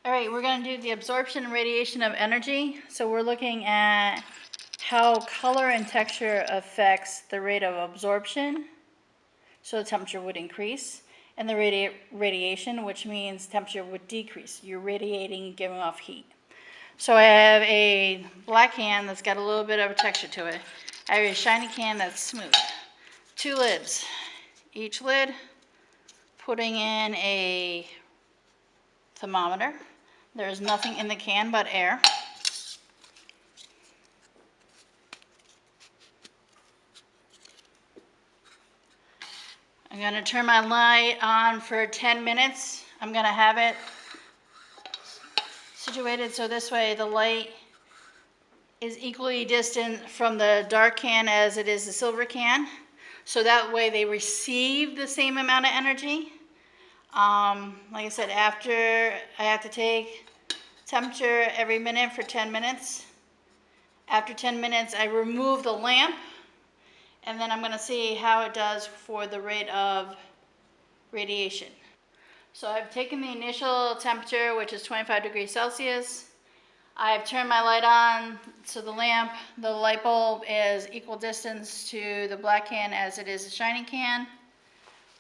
All right, we're going to do the absorption and radiation of energy. So we're looking at how color and texture affects the rate of absorption. So the temperature would increase, and the radiation, which means temperature would decrease. You're radiating and giving off heat. So I have a black can that's got a little bit of a texture to it. I have a shiny can that's smooth. 2 lids. Each lid, putting in a thermometer. There's nothing in the can but air. I'm going to turn my light on for 10 minutes. I'm going to have it situated so this way the light is equally distant from the dark can as it is the silver can. So that way they receive the same amount of energy. Like I said, after I have to take temperature every minute for 10 minutes. After 10 minutes, I remove the lamp, and then I'm going to see how it does for the rate of radiation. So I've taken the initial temperature, which is 25 degrees Celsius. I've turned my light on, so the light bulb is equal distance to the black can as it is the shiny can.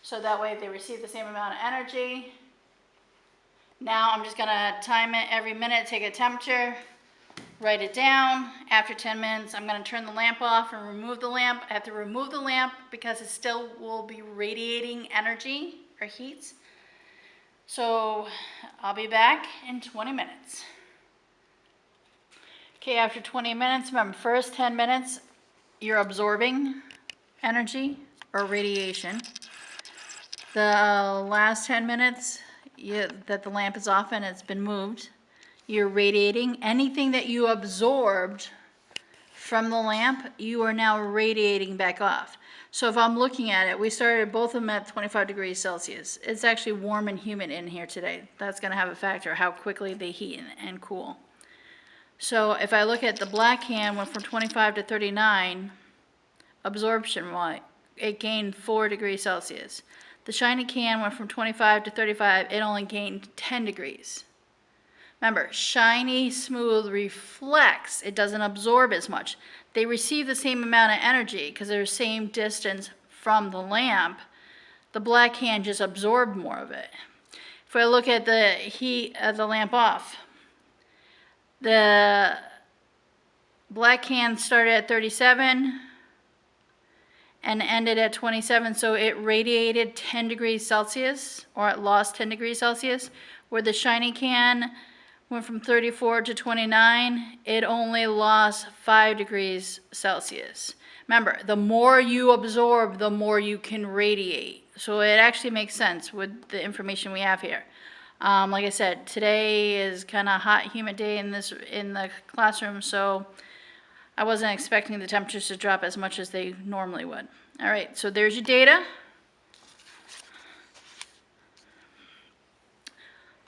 So that way they receive the same amount of energy. Now I'm just going to time it every minute, take a temperature, write it down. After 10 minutes, I'm going to turn the lamp off and remove the lamp. I have to remove the lamp because it still will be radiating energy or heat. So I'll be back in 20 minutes. Okay, after 20 minutes, remember, first 10 minutes, you're absorbing energy or radiation. The last 10 minutes that the lamp is off and it's been moved, you're radiating. Anything that you absorbed from the lamp, you are now radiating back off. So if I'm looking at it, we started both of them at 25 degrees Celsius. It's actually warm and humid in here today. That's going to have a factor how quickly they heat and cool. So if I look at the black can, went from 25 to 39, absorption-wise, it gained 4 degrees Celsius. The shiny can went from 25 to 35, it only gained 10 degrees. Remember, shiny, smooth reflects. It doesn't absorb as much. They receive the same amount of energy because they're the same distance from the lamp. The black can just absorbed more of it. If I look at the heat of the lamp off, the black can started at 37 and ended at 27, so it radiated 10 degrees Celsius, or it lost 10 degrees Celsius, where the shiny can went from 34 to 29, it only lost 5 degrees Celsius. Remember, the more you absorb, the more you can radiate. So it actually makes sense with the information we have here. Like I said, today is kind of hot, humid day in the classroom, so I wasn't expecting the temperatures to drop as much as they normally would. All right, so there's your data.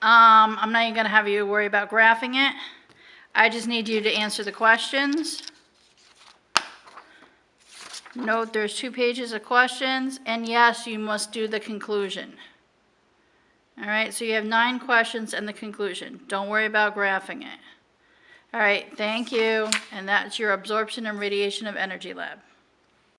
I'm not even going to have you worry about graphing it. I just need you to answer the questions. Note there's 2 pages of questions, and yes, you must do the conclusion. All right, so you have 9 questions and the conclusion. Don't worry about graphing it. All right, thank you. And that's your absorption and radiation of energy lab.